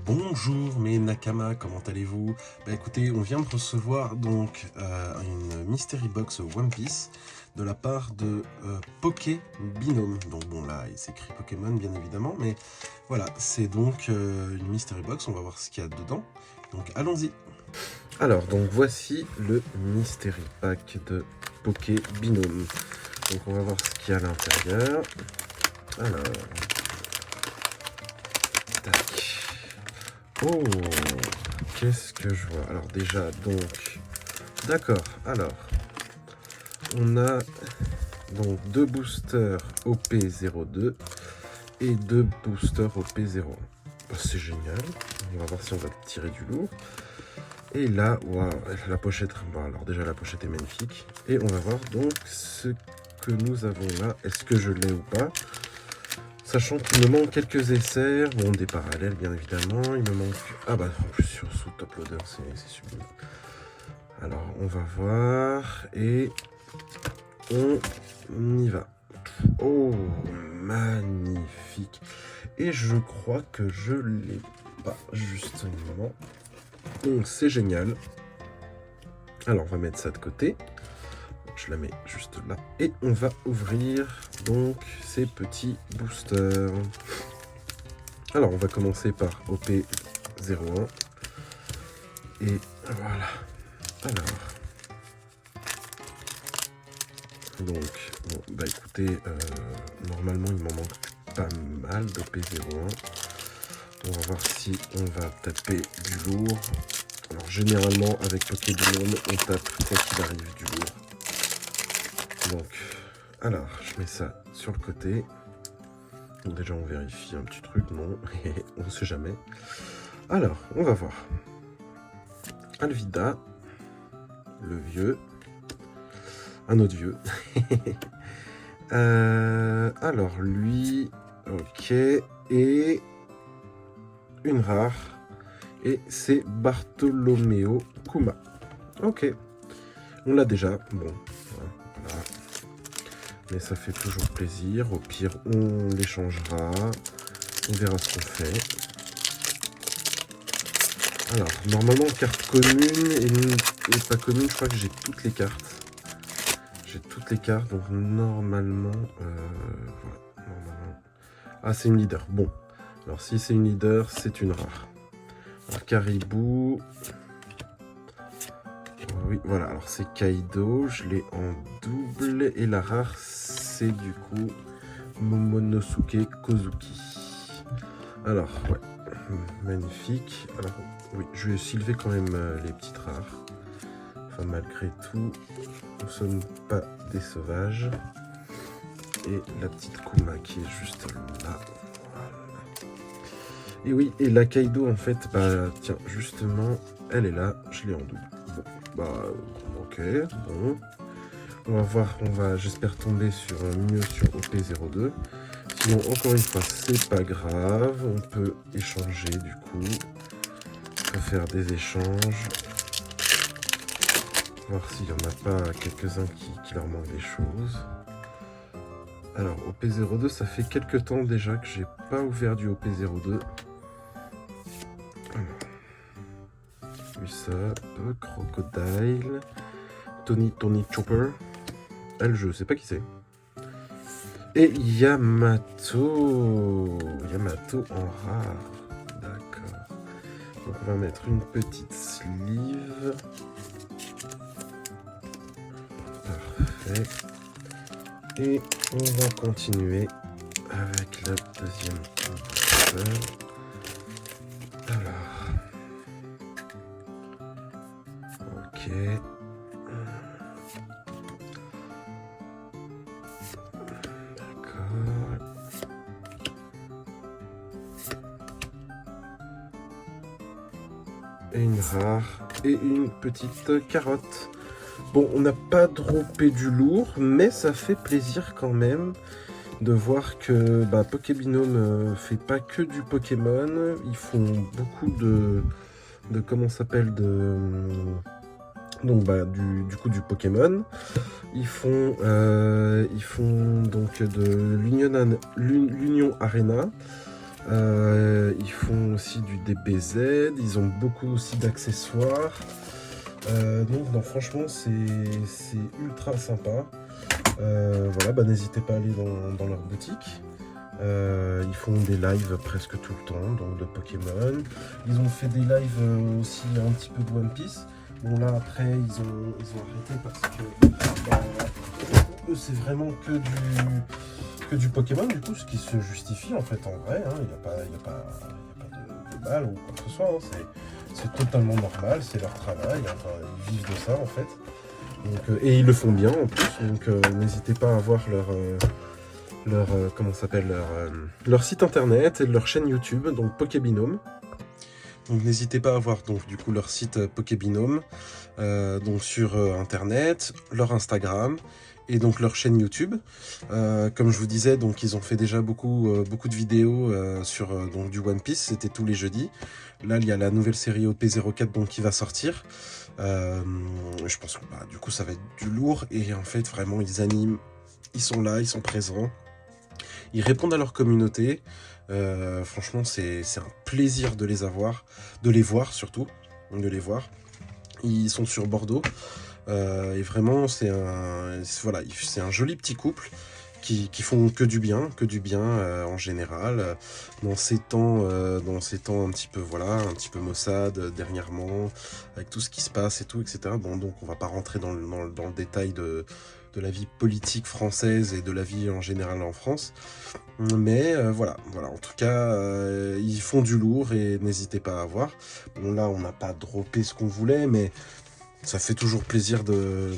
Bonjour mes Nakama, comment allez-vous? Bah écoutez, on vient de recevoir donc une Mystery Box One Piece de la part de Poké Binôme. Donc bon là, il s'écrit Pokémon bien évidemment, mais voilà, c'est donc une Mystery Box, on va voir ce qu'il y a dedans. Donc allons-y. Alors, donc voici le Mystery Pack de Poké Binôme. Donc on va voir ce qu'il y a à l'intérieur. Alors, tac. Oh, qu'est-ce que je vois? Alors déjà, donc, d'accord, alors, on a donc 2 boosters OP02 et 2 boosters OP01. Bah, c'est génial, on va voir si on va tirer du lourd. Et là, waouh, la pochette, bon, alors déjà la pochette est magnifique. Et on va voir donc ce que nous avons là, est-ce que je l'ai ou pas? Sachant qu'il me manque quelques essais, bon des parallèles bien évidemment, il me manque... Ah bah en plus sous top loader c'est sublime. Alors on va voir et on y va. Oh magnifique. Et je crois que je l'ai pas justement. Donc c'est génial. Alors on va mettre ça de côté. Je la mets juste là. Et on va ouvrir donc ces petits boosters. Alors, on va commencer par OP01. Et voilà. Alors. Donc, bon, bah écoutez, normalement, il m'en manque pas mal d'OP01. On va voir si on va taper du lourd. Alors, généralement, avec Pokémon, on tape quoi qu'il arrive du lourd. Donc, alors, je mets ça sur le côté. Donc déjà, on vérifie un petit truc, non, on ne sait jamais. Alors, on va voir. Alvida, le vieux, un autre vieux. Alors, lui, ok, et une rare, et c'est Bartolomeo Kuma. Ok, on l'a déjà, bon, voilà. Mais ça fait toujours plaisir. Au pire, on les changera. On verra ce qu'on fait. Alors, normalement, carte commune et pas commune, je crois que j'ai toutes les cartes. J'ai toutes les cartes, donc normalement... voilà, normalement... Ah, c'est une leader. Bon. Alors, si c'est une leader, c'est une rare. Alors, Caribou... Oui, voilà. Alors, c'est Kaido. Je l'ai en double. Et la rare, c'est du coup Momonosuke Kozuki. Alors, ouais. Magnifique. Alors, oui, je vais aussi lever quand même les petites rares. Enfin, malgré tout, nous ne sommes pas des sauvages. Et la petite Kuma qui est juste là. Voilà. Et oui, et la Kaido, en fait, bah, tiens, justement, elle est là. Je l'ai en double. Bon, bah, ok, bon. On va voir, j'espère tomber sur mieux sur OP02. Sinon, encore une fois, c'est pas grave. On peut échanger du coup. On peut faire des échanges. Voir s'il n'y en a pas quelques-uns qui leur manquent des choses. Alors, OP02, ça fait quelques temps déjà que j'ai pas ouvert du OP02. Usopp, Crocodile, Tony Chopper. Elle, je sais pas qui c'est. Et Yamato. Yamato en rare. D'accord. Donc on va mettre une petite sleeve. Parfait. Et on va continuer avec la deuxième booster. Alors. Ok. Et une rare et une petite carotte. Bon, on n'a pas droppé du lourd, mais ça fait plaisir quand même de voir que Pokébinôme fait pas que du Pokémon. Ils font beaucoup de comment ça s'appelle donc du coup du Pokémon. Ils font donc de l'Union Arena. Ils font aussi du DBZ, ils ont beaucoup aussi d'accessoires. Donc non, franchement c'est ultra sympa. Voilà, bah, n'hésitez pas à aller dans leur boutique. Ils font des lives presque tout le temps, donc de Pokémon. Ils ont fait des lives aussi un petit peu de One Piece. Bon là après ils ont arrêté parce que eux c'est vraiment que du Pokémon du coup, ce qui se justifie en fait en vrai. Il n'y a pas de balle ou quoi que ce soit. C'est totalement normal, c'est leur travail. Enfin, ils vivent de ça en fait. Donc, et ils le font bien en plus. Donc n'hésitez pas à voir comment ça s'appelle, leur site internet et leur chaîne YouTube, donc Pokébinome. Donc n'hésitez pas à voir donc du coup leur site Pokébinome, donc sur internet, leur Instagram et donc leur chaîne YouTube. Comme je vous disais, donc ils ont fait déjà beaucoup de vidéos sur donc du One Piece, c'était tous les jeudis. Là il y a la nouvelle série OP04 donc qui va sortir. Je pense que bah, du coup ça va être du lourd et en fait vraiment ils animent, ils sont là, ils sont présents. Ils répondent à leur communauté. Franchement, c'est un plaisir de les voir surtout, de les voir. Ils sont sur Bordeaux. Et vraiment, c'est un joli petit couple qui font que du bien en général. Dans ces temps un petit peu, voilà, un petit peu maussade dernièrement, avec tout ce qui se passe et tout, etc. Bon, donc on va pas rentrer dans le détail de la vie politique française et de la vie en général en France. Mais voilà, en tout cas, ils font du lourd et n'hésitez pas à voir. Bon là, on n'a pas droppé ce qu'on voulait, mais ça fait toujours plaisir de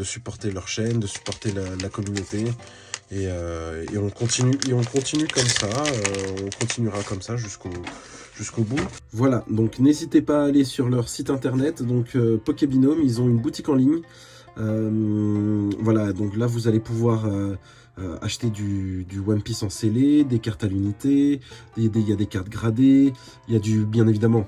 supporter leur chaîne, de supporter la communauté. Et on continue comme ça, on continuera comme ça jusqu'au bout. Voilà, donc n'hésitez pas à aller sur leur site internet, donc Pokébinome, ils ont une boutique en ligne. Voilà, donc là vous allez pouvoir acheter du One Piece en scellé, des cartes à l'unité, il y a des cartes gradées, il y a bien évidemment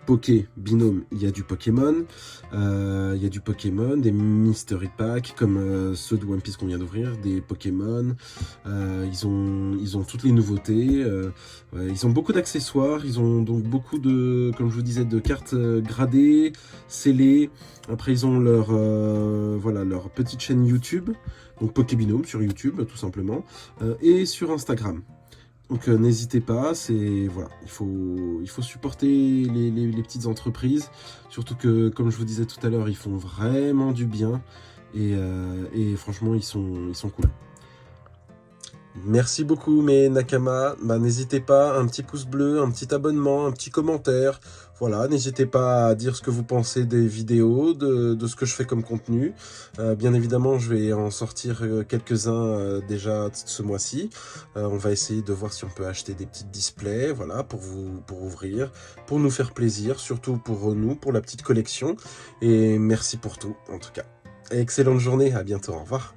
Pokébinome, il y a du Pokémon, des Mystery Packs comme ceux de One Piece qu'on vient d'ouvrir, des Pokémon, ils ont toutes les nouveautés, ils ont beaucoup d'accessoires, ils ont donc beaucoup de, comme je vous disais, de cartes gradées, scellées. Après ils ont leur petite chaîne YouTube, donc Pokébinome sur YouTube tout simplement, et sur Instagram. Donc n'hésitez pas, voilà, il faut supporter les petites entreprises, surtout que, comme je vous disais tout à l'heure, ils font vraiment du bien, et franchement, ils sont cool. Merci beaucoup mes Nakama, n'hésitez pas, un petit pouce bleu, un petit abonnement, un petit commentaire, voilà, n'hésitez pas à dire ce que vous pensez des vidéos, de ce que je fais comme contenu. Bien évidemment, je vais en sortir quelques-uns déjà ce mois-ci. On va essayer de voir si on peut acheter des petits displays, voilà, pour ouvrir, pour nous faire plaisir, surtout pour nous, pour la petite collection. Et merci pour tout, en tout cas. Excellente journée, à bientôt, au revoir.